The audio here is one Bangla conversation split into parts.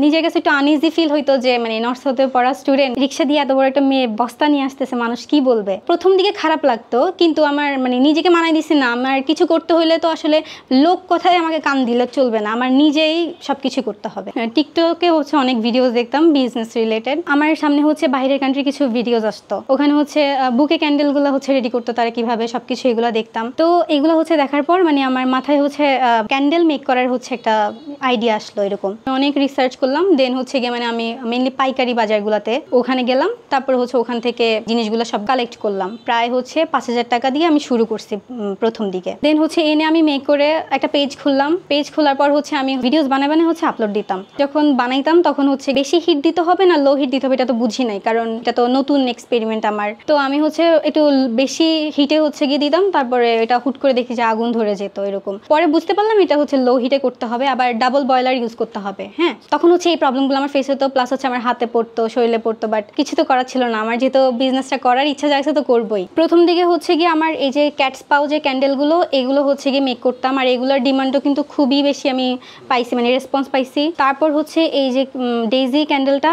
নিজের কাছে একটু আনইজি ফিল হইতো যে মানে নর্থ সাউথে পড়া স্টুডেন্ট রিক্সা দিয়ে এত বড় একটা মেয়ে বস্তা নিয়ে আসতেছে, মানুষ কি বলবে। প্রথম দিকে খারাপ লাগতো, কিন্তু আমার মানে নিজেকে মানাই দিছি না, আমার কিছু করতে হইলে তো আসলে লোক কথায় আমাকে কান দিলে চলবে না, আমার নিজেই সবকিছু করতে হবে। টিকটকে হচ্ছে অনেক ভিডিওস দেখতাম বিজনেস রিলেটেড। আমার সামনে হচ্ছে বাইরের কান্ট্রি কিছু ভিডিওস আসতো, ওখানে হচ্ছে বুকে ক্যান্ডেলগুলো হচ্ছে রেডি করতো তারা কিভাবে, সবকিছু এগুলো দেখতাম। তো এগুলো হচ্ছে দেখার পর মানে আমার মাথায় হচ্ছে ক্যান্ডেল মেক করার হচ্ছে একটা আইডিয়া আসলো। এরকম অনেক রিসার্চ করলাম, দেন হচ্ছে গিয়ে মানে আমি মেনলি পাইকারি বাজারগুলোতে ওখানে গেলাম, তারপর হচ্ছে ওখান থেকে জিনিসগুলো সব কালেক্ট করলাম। প্রায় হচ্ছে 5,000 টাকা দিয়ে আমি শুরু করছি প্রথম দিকে। দেন হচ্ছে এনে আমি মেক করে একটা পেজ খুললাম। পেজ খোলার পর হচ্ছে আমি ভিডিওস বানাই হচ্ছে আপলোড দিতাম। যখন বানাইতাম তখন হচ্ছে বেশি হিট দিতে হবে না লো হিট দিতে হবে এটা তো বুঝি নাই, কারণ এটা তো নতুন এক্সপেরিমেন্ট আমার। তো আমি হচ্ছে একটু বেশি হিটে হচ্ছে গিয়ে দিতাম, তারপরে এটা হুট করে দেখি যে আগুন ধরে যেত এরকম। পরে বুঝতে পারলাম এটা হচ্ছে লো হিটে করতে হবে, আবার ডাবল বয়লার ইউজ করতে হবে। হ্যাঁ, তখন হচ্ছে এই প্রবলেমগুলো আমার ফেস হতো, প্লাস হচ্ছে আমার হাতে পড়তো, শরীরে পড়তো, বাট কিছু তো করার ছিল না। আমার যেহেতু বিজনেসটা করার ইচ্ছা জাগছে তো করবোই। প্রথম দিকে হচ্ছে গিয়ে আমার এই যে ক্যাটস পাও যে ক্যান্ডেলগুলো, এগুলো হচ্ছে গিয়ে মেক করতাম, আর এগুলোর ডিমান্ডও কিন্তু খুবই বেশি আমি পাইছি, মানে রেসপন্স পাইছি। তারপর হচ্ছে এই যে ডেইজি ক্যান্ডেলটা,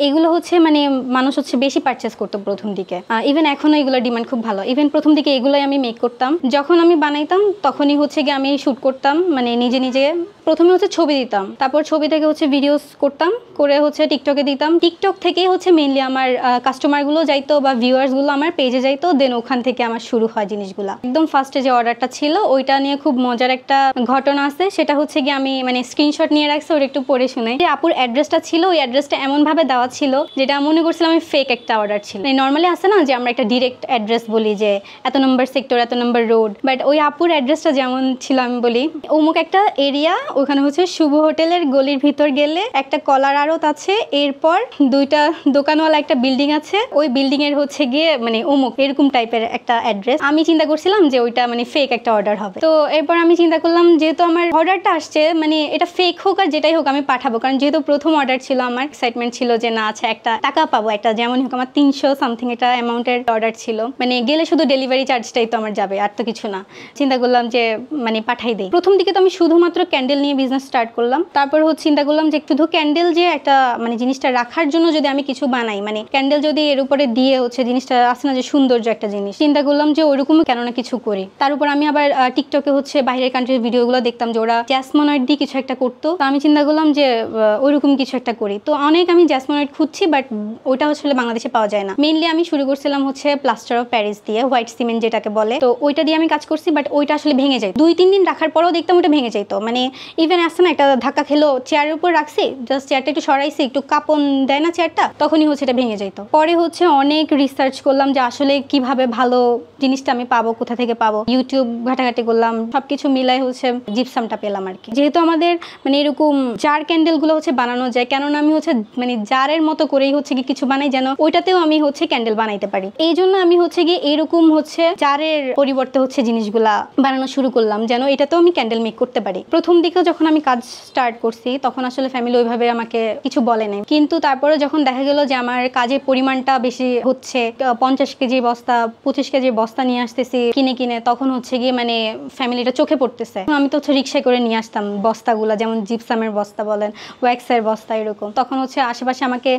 এগুলো হচ্ছে মানে মানুষ হচ্ছে বেশি পারচেস করতো প্রথম দিকে। ইভেন এখনো এগুলোর ডিমান্ড খুব ভালো। ইভেন প্রথম দিকে এগুলোই আমি মেক করতাম। যখন আমি বানাইতাম তখনই হচ্ছে গিয়ে আমি শুট করতাম, মানে নিজে নিজে। প্রথমে হচ্ছে ছবি দিতাম, তারপর ছবি থেকে হচ্ছে ভিডিওস করতাম, করে হচ্ছে টিকটকে দিতাম। টিকটক থেকেই হচ্ছে মেনলি আমার কাস্টমারগুলো যাইতো বা ভিউয়ার্সগুলো আমার পেজে যাইতো, দেন ওখান থেকে আমার শুরু হয় জিনিসগুলো। একদম ফার্স্টে যে অর্ডারটা ছিল ওইটা নিয়ে খুব মজার একটা ঘটনা আছে, সেটা হচ্ছে গিয়ে আমি মানে স্ক্রিনশট নিয়ে রাখছি, ওটা একটু পড়ে শুনাই। যে আপুর অ্যাড্রেসটা ছিল, ওই অ্যাড্রেসটা এমনভাবে দেওয়া ছিল যেটা মনে করছিলাম আমি ফেক একটা অর্ডার ছিল। নর্মালি আছে না যে আমরা একটা ডিরেক্ট অ্যাড্রেস বলি যে এত নম্বর সেক্টর, এত নম্বর রোড, বাট ওই আপুর অ্যাড্রেসটা যেমন ছিল আমি বলি অমুক একটা এরিয়া, ওখানে হচ্ছে শুভ হোটেলের গলির ভিতর গেলে একটা কলার আড়ত আছে, এরপর 2টা দোকানওয়ালা একটা বিল্ডিং আছে, ওই বিল্ডিং এর হচ্ছে গিয়ে মানে অমুক, এরকম টাইপের একটা অ্যাড্রেস। আমি চিন্তা করছিলাম যে ওইটা মানে ফেক একটা অর্ডার হবে। তো এরপর আমি চিন্তা করলাম যেহেতু আমার অর্ডারটা আসছে মানে এটা ফেক হোক আর যেটাই হোক আমি পাঠাবো, কারণ যেহেতু প্রথম অর্ডার ছিল আমার এক্সাইটমেন্ট ছিল যে না আচ্ছা একটা টাকা পাবো, একটা যেমন হোক আমার 300 সামথিং একটা অ্যামাউন্টের অর্ডার ছিল, মানে গেলে শুধু ডেলিভারি চার্জটাই তো আমার যাবে, আর তো কিছু না। চিন্তা করলাম যে মানে পাঠাই দেই। প্রথম দিকে তো আমি শুধুমাত্র ক্যান্ডেল নিয়ে বিজনেস স্টার্ট করলাম, তারপর হচ্ছে চিন্তা করলাম যে শুধু ক্যান্ডেল যে একটা মানে জিনিসটা রাখার জন্য যদি আমি কিছু বানাই, মানে ক্যান্ডেল যদি এর উপরে দিয়ে হচ্ছে জিনিসটা আসে না যে সৌন্দর্য একটা জিনিস, চিন্তা করলাম যে ওইরকম কেন না কিছু করি। তার উপর আমি আবার টিকটকে হচ্ছে বাইরের কান্ট্রির ভিডিওগুলো দেখতাম যে ওরা জ্যাসমোনাইট দিয়ে কিছু একটা করতো, তো আমি চিন্তা করলাম যে ওইরকম কিছু একটা করি। তো অনেক আমি জ্যাসমোনাইট খুঁজছি, বাট ওইটা আসলে বাংলাদেশে পাওয়া যায় না। মেইনলি আমি শুরু করছিলাম হচ্ছে প্লাস্টার অফ প্যারিস দিয়ে, হোয়াইট সিমেন্ট যেটাকে বলে, তো ওইটা দিয়ে আমি কাজ করছি, বাট ওইটা আসলে ভেঙে যায়। 2-3 দিন রাখার পরেও দেখতাম ওইটা ভেঙে যাইতো, মানে ইভেন আসছে না একটা ধাক্কা খেলো, চেয়ারের উপর রাখছি, জাস্ট চেয়ারটা একটু সরাইছি, একটু কাঁপন দেয় না চেয়ারটা, তখনই হচ্ছে এটা ভেঙে যাইতো। পরে হচ্ছে অনেক রিসার্চ করলাম যে আসলে কিভাবে ভালো জিনিসটা আমি পাবো, কোথা থেকে পাবো, ইউটিউব ঘাটাঘাটি করলাম, সবকিছু মিলাই হচ্ছে জিপসামটা পেলাম আর কি। যেহেতু আমাদের মানে এরকম জার ক্যান্ডেল গুলো হচ্ছে বানানো যায়, কেননা আমি হচ্ছে মানে জারের মতো করেই হচ্ছে কি কিছু বানাই যেন ওইটাতেও আমি হচ্ছে ক্যান্ডেল বানাইতে পারি, এই জন্য আমি হচ্ছে গিয়ে এরকম হচ্ছে জারের পরিবর্তে হচ্ছে জিনিসগুলা বানানো শুরু করলাম যেন এটাতেও আমি ক্যান্ডেল মেক করতে পারি। প্রথম দিকে যখন আমি কাজ স্টার্ট করছি তখন আসলে ফ্যামিলি ওইভাবে আমাকে কিছু বলে নাই, কিন্তু তারপরে যখন দেখা গেল যে আমার কাজের পরিমাণটা বেশি হচ্ছে, 50 কেজি বস্তা 25 কেজি বস্তা নিয়ে আসতেছি কিনে কিনে, তখন হচ্ছে গিয়ে মানে ফ্যামিলিটা চোখে পড়তেছে। আমি তো হচ্ছে রিক্সায় করে নিয়ে আসতাম বস্তাগুলা, যেমন জিপসামের বস্তা বলেন, ওয়্যাক্সের বস্তা, এরকম। তখন হচ্ছে আশেপাশে আমাকে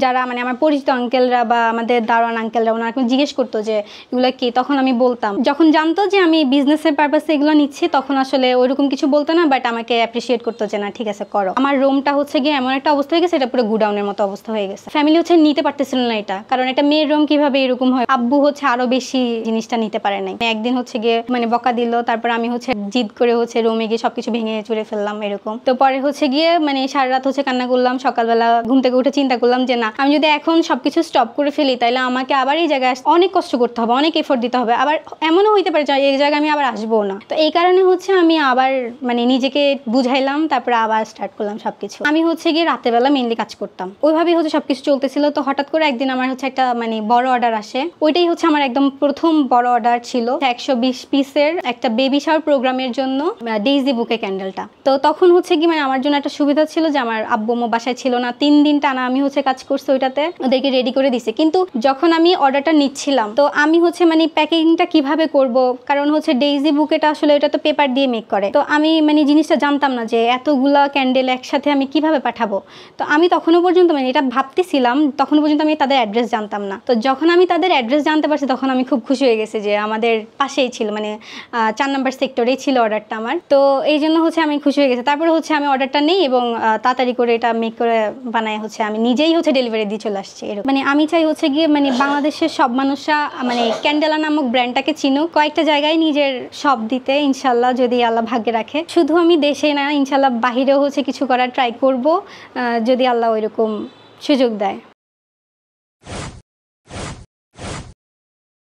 যারা মানে আমার পরিচিত আঙ্কেলরা বা আমাদের দারোয়ান আঙ্কেলরা ওনারা জিজ্ঞেস করতো যে এগুলো কি, তখন আমি বলতাম। যখন জানতো যে আমি বিজনেসের পারপাসে এগুলো নিচ্ছি তখন আসলে ওইরকম কিছু বলতো না, বাট আমাকে অ্যাপ্রিসিয়েট করতো যে না ঠিক আছে করো। আমার রুমটা হচ্ছে গিয়ে এমন একটা অবস্থা হয়ে গেছে, এটা পুরো গুডাউনের মতো অবস্থা হয়ে গেছে। ফ্যামিলি হচ্ছে নিতে পারতেছিল না এটা, কারণ এটা মেয়ের রুম কিভাবে এরকম হয়। আব্বু হচ্ছে আরো বেশি জিনিসটা নিতে পারে নাই। একদিন হচ্ছে গিয়ে মানে বকা দিল, তারপর আমি হচ্ছে জিদ করে হচ্ছে রুমে গিয়ে সবকিছু ভেঙে চুরে ফেললাম এরকম। তো পরে হচ্ছে গিয়ে মানে সারা রাত হচ্ছে কান্না করলাম, সকালবেলা ঘুম থেকে উঠে চিন্তা করলাম যে না আমি যদি এখন সবকিছু স্টপ করে ফেলি তাহলে আমাকে আবার এই জায়গায় অনেক কষ্ট করতে হবে, অনেক এফোর্ট দিতে হবে, আবার এমনও হইতে পারে যে এই জায়গায় আমি আবার আসবো না। তো এই কারণে হচ্ছে আমি আবার মানে নিজেকে বুঝাইলাম, তারপরে আবার স্টার্ট করলাম সবকিছু। আমি হচ্ছে গিয়ে রাতের বেলা মেইনলি কাজ করতাম, ওইভাবেই হচ্ছে সবকিছু চলতেছিল। তো হঠাৎ করে একদিন আমার হচ্ছে একটা মানে বড় অর্ডার আসে, ওইটাই হচ্ছে আমার একদম প্রথম বড় অর্ডার ছিল, 120 পিসের একটা বেবি শাওয়ার প্রোগ্রামের জন্য ডেইজি বুকে ক্যান্ডেলটা। তো তখন হচ্ছে কি মানে আমার জন্য একটা সুবিধা ছিল যে আমার আব্বু আম্মু বাসায় ছিল না, 3 দিন টানা আমি হচ্ছে কাজ করছি ওইটাতে, ওদেরকে রেডি করে দিছে। কিন্তু যখন আমি অর্ডারটা নিচ্ছিলাম তো আমি হচ্ছে মানে প্যাকিংটা কিভাবে করব, কারণ হচ্ছে ডেইজি বুকেটা আসলে এটা তো পেপার দিয়ে মেক করে, তো আমি মানে জিনিসটা জানতাম জানতাম না যে এতগুলা ক্যান্ডেল একসাথে আমি কিভাবে পাঠাবো। তো আমি তখনও পর্যন্ত মানে এটা ভাবতেছিলাম, তখনও পর্যন্ত আমি তাদের অ্যাড্রেস জানতাম না। তো যখন আমি তাদের অ্যাড্রেস জানতে পারছি তখন আমি খুব খুশি হয়ে গেছি যে আমাদের পাশেই ছিল, মানে 4 নম্বর সেক্টরেই ছিল অর্ডারটা আমার। তো এই জন্য হচ্ছে আমি খুশি হয়ে গেছি। তারপরে হচ্ছে আমি অর্ডারটা নেই এবং তাড়াতাড়ি করে এটা মেক করে বানায় হচ্ছে আমি নিজেই হচ্ছে ডেলিভারি দিয়ে চলে আসছি। এরকম মানে আমি চাই হচ্ছে গিয়ে মানে বাংলাদেশের সব মানুষরা মানে ক্যান্ডেলা নামক ব্র্যান্ডটাকে চিনুক, কয়েকটা জায়গায় নিজের শপ দিতে ইনশাল্লাহ যদি আল্লাহ ভাগ্যে রাখে। শুধু আমি দেশে না, ইনশাল্লাহ বাহিরেও হচ্ছে কিছু করার ট্রাই করব যদি আল্লাহ ওইরকম সুযোগ দেয়।